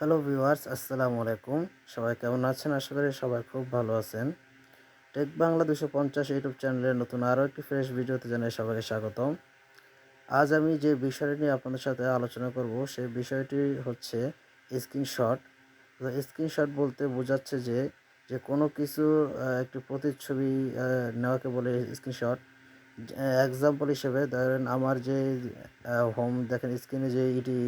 Hello viewers, আসসালামু আলাইকুম। সবাই কেমন আছেন? আশা করি সবাই খুব ভালো আছেন। টেক বাংলা 250 ইউটিউব চ্যানেলের নতুন আরও একটি ফ্রেশ ভিডিওতে জানাই সবাইকে স্বাগতম। আজ আমি যে বিষয়টি নিয়ে আপনাদের সাথে আলোচনা করব সেই বিষয়টি হচ্ছে স্ক্রিনশট। তো স্ক্রিনশট বলতে বোঝাচ্ছে যে কোনো কিছুর একটি প্রতিচ্ছবি নেওয়াকে বলে স্ক্রিনশট। এক্সাম্পল হিসেবে ধরেন আমার যে হোম দেখেন স্ক্রিনে যে এটি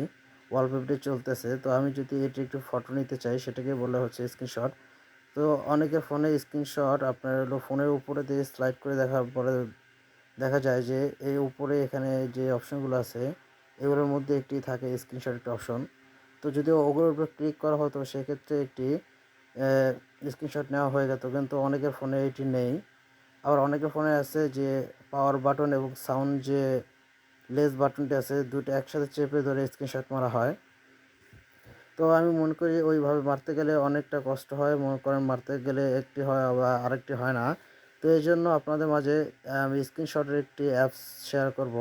ওয়ালপেপারটি চলতেছে, তো আমি যদি এটি একটু ফটো নিতে চাই সেটাকে বলা হচ্ছে স্ক্রিনশট। তো অনেকের ফোনে স্ক্রিনশট আপনার হলো ফোনের উপরে দিয়ে স্লাইড করে দেখার পরে দেখা যায় যে এই উপরে এখানে যে অপশনগুলো আছে এগুলোর মধ্যে একটি থাকে স্ক্রিনশট একটা অপশন। তো যদি ওগুলোর উপর ক্লিক করা হতো সেক্ষেত্রে একটি স্ক্রিনশট নেওয়া হয়ে যেত, কিন্তু অনেকের ফোনে এটি নেই। আবার অনেকের ফোনে আছে যে পাওয়ার বাটন এবং সাউন্ড যে লেস বাটনটি আছে দুটো একসাথে চেপে ধরে স্ক্রিনশট মারা হয়। তো আমি মনে করি ওইভাবে মারতে গেলে অনেকটা কষ্ট হয়, মনে করেন মারতে গেলে একটি হয় বা আরেকটি হয় না। তো এই জন্য আপনাদের মাঝে আমি স্ক্রিনশটের একটি অ্যাপস শেয়ার করব।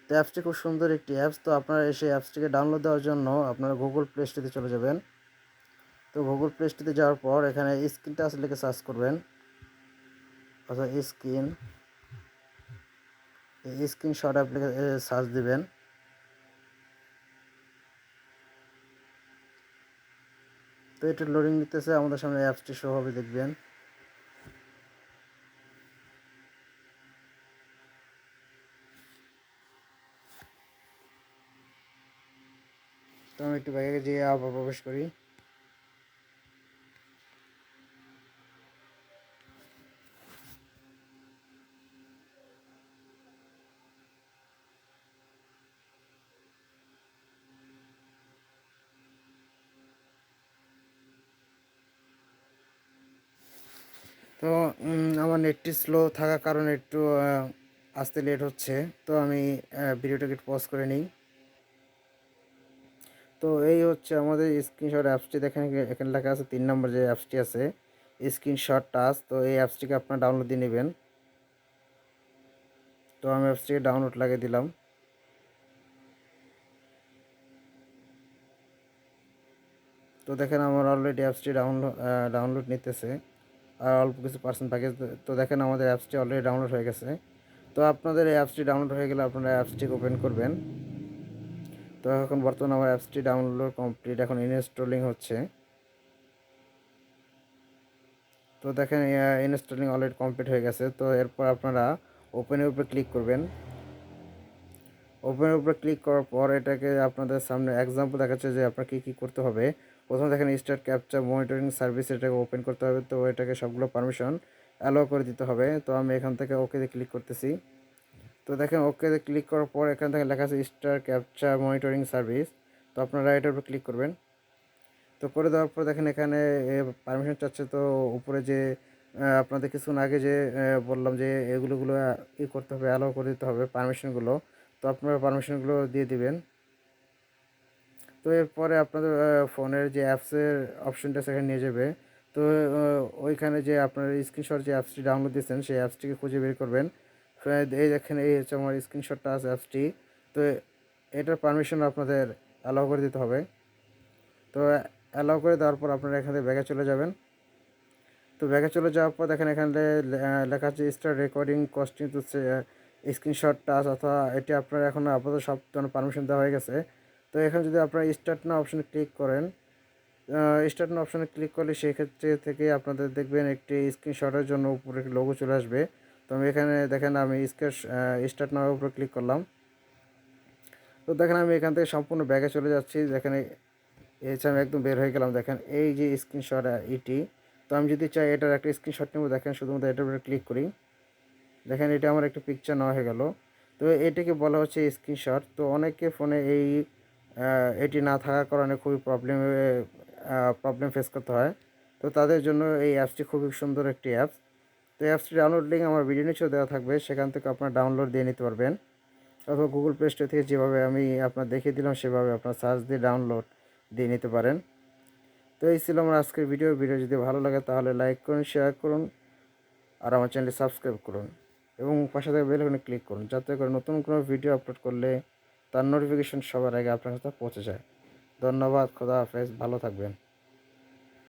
তো অ্যাপসটি খুব সুন্দর একটি অ্যাপস। তো আপনারা সেই অ্যাপসটিকে ডাউনলোড দেওয়ার জন্য আপনারা গুগল প্লে স্টোরে চলে যাবেন। তো গুগল প্লে স্টোরে যাওয়ার পর এখানে স্ক্রিন টাচ লিখে সার্চ করবেন, অর্থাৎ স্ক্রিনশট অ্যাপ্লিকেশন সার্চ দিবেন। তো এটা লোডিং নিতেছে, আমাদের সামনে অ্যাপসটি শো হবে দেখবেন। তো আমি একটু ব্যাগে যেয়ে আবার প্রবেশ করি। তো আমার নেটটি স্লো থাকার কারণে একটু আসতে লেট হচ্ছে। তো আমি ভিডিওটাকে একটু পজ করে নিই। তো এই হচ্ছে আমাদের স্ক্রিনশট অ্যাপসটি। দেখেন এখানে লেখা আছে 3 নম্বর যে অ্যাপসটি আছে স্ক্রিনশট টাচ। তো এই অ্যাপসটিকে আপনার ডাউনলোড দিয়ে নেবেন। তো আমি অ্যাপসটিকে ডাউনলোড লাগিয়ে দিলাম। তো দেখেন আমার অলরেডি অ্যাপসটি ডাউনলোড নিতেছে আর অল্প কিছু পার্সেন্ট বাকি। তো দেখেন আমাদের অ্যাপসটি অলরেডি ডাউনলোড হয়ে গেছে। তো আপনাদের এই অ্যাপসটি ডাউনলোড হয়ে গেলে আপনারা অ্যাপসটিকে ওপেন করবেন। তো এখন বর্তমানে আমার অ্যাপসটি ডাউনলোড কমপ্লিট, এখন ইনস্টলিং হচ্ছে। তো দেখেন ইনস্টলিং অলরেডি কমপ্লিট হয়ে গেছে। তো এরপর আপনারা ওপেনের উপরে ক্লিক করবেন। ওপেনের উপরে ক্লিক করার পর এটাকে আপনাদের সামনে এক্সাম্পল দেখাচ্ছে যে আপনার কী কী করতে হবে। প্রথমে দেখেন স্টার্ট ক্যাপচার মনিটরিং সার্ভিস, এটাকে ওপেন করতে হবে। তো এটাকে সবগুলো পারমিশন অ্যালাউ করে দিতে হবে। তো আমি এখান থেকে ওকেতে ক্লিক করতেছি। তো দেখেন ওকেতে ক্লিক করার পর এখান থেকে লেখা আছে স্টার ক্যাপচার মনিটরিং সার্ভিস। তো আপনারা এটার উপর ক্লিক করবেন। তো করে দেওয়ার পর দেখেন এখানে পারমিশন চাচ্ছে। তো উপরে যে আপনাদের কিছুক্ষণ আগে যে বললাম যে এগুলোগুলো করতে হবে, অ্যালাউ করে দিতে হবে পারমিশনগুলো। তো আপনারা পারমিশনগুলো দিয়ে দিবেন। তো এরপরে আপনাদের ফোনের যে অ্যাপসের অপশনটা সেখানে নিয়ে যাবে। তো ওইখানে যে আপনার স্ক্রিনশট যে অ্যাপসটি ডাউনলোড দিয়েছেন সেই অ্যাপসটিকে খুঁজে বের করবেন। এই দেখেন এই হচ্ছে আমার স্ক্রিনশটটা আছে অ্যাপসটি। তো এটার পারমিশন আপনাদের অ্যালাউ করে দিতে হবে। তো অ্যালাউ করে দেওয়ার পর আপনারা এখান থেকে ব্যাগে চলে যাবেন। তো ব্যাগে চলে যাওয়ার পর দেখেন এখানে লেখা আছে star recording costing to screenshot touch, অথবা এটি আপনার এখন আপাতত সব ধরনের পারমিশন দেওয়া হয়ে গেছে। তো এখানে যদি আপনারা স্টার্ট না অপশানে ক্লিক করেন, স্টার্ট না অপশানে ক্লিক করলে সেক্ষেত্রে থেকে আপনাদের দেখবেন একটি স্ক্রিনশটের জন্য উপরে লোগো চলে আসবে। তো আমি এখানে দেখেন আমি স্টার্ট নাওয়ার উপরে ক্লিক করলাম। তো দেখেন আমি এখান থেকে সম্পূর্ণ ব্যাগে চলে যাচ্ছি। দেখেন এছাড়া আমি একদম বের হয়ে গেলাম। দেখেন এই যে স্ক্রিনশট ইটি। তো আমি যদি চাই এটার একটা স্ক্রিনশট নেব, দেখেন শুধুমাত্র এটার উপরে ক্লিক করি। দেখেন এটা আমার একটা পিকচার নেওয়া হয়ে গেল। তো এটাকে বলা হচ্ছে স্ক্রিনশট। তো অনেকে ফোনে এটি না থাকার কারণে খুবই প্রবলেম ফেস করতে হয়। তো তাদের জন্য এই অ্যাপসটি খুবই সুন্দর একটি অ্যাপস। তো অ্যাপসটি ডাউনলোড লিঙ্ক আমার ভিডিও নিচেও দেওয়া থাকবে, সেখান থেকে আপনার ডাউনলোড দিয়ে নিতে পারবেন। অথবা গুগল প্লে স্টোর থেকে যেভাবে আমি আপনার দেখিয়ে দিলাম সেভাবে আপনার সার্চ দিয়ে ডাউনলোড দিয়ে নিতে পারেন। তো এই ছিল আমার আজকের ভিডিও যদি ভালো লাগে তাহলে লাইক করুন, শেয়ার করুন আর আমার চ্যানেলটি সাবস্ক্রাইব করুন এবং পাশে থাকা বেল আইকনে ক্লিক করুন, যাতে করে নতুন কোনো ভিডিও আপলোড করলে তার নোটিফিকেশন সবার আগে আপনার কাছে পৌঁছে যায়। ধন্যবাদ, খোদা হাফেজ, ভালো থাকবেন।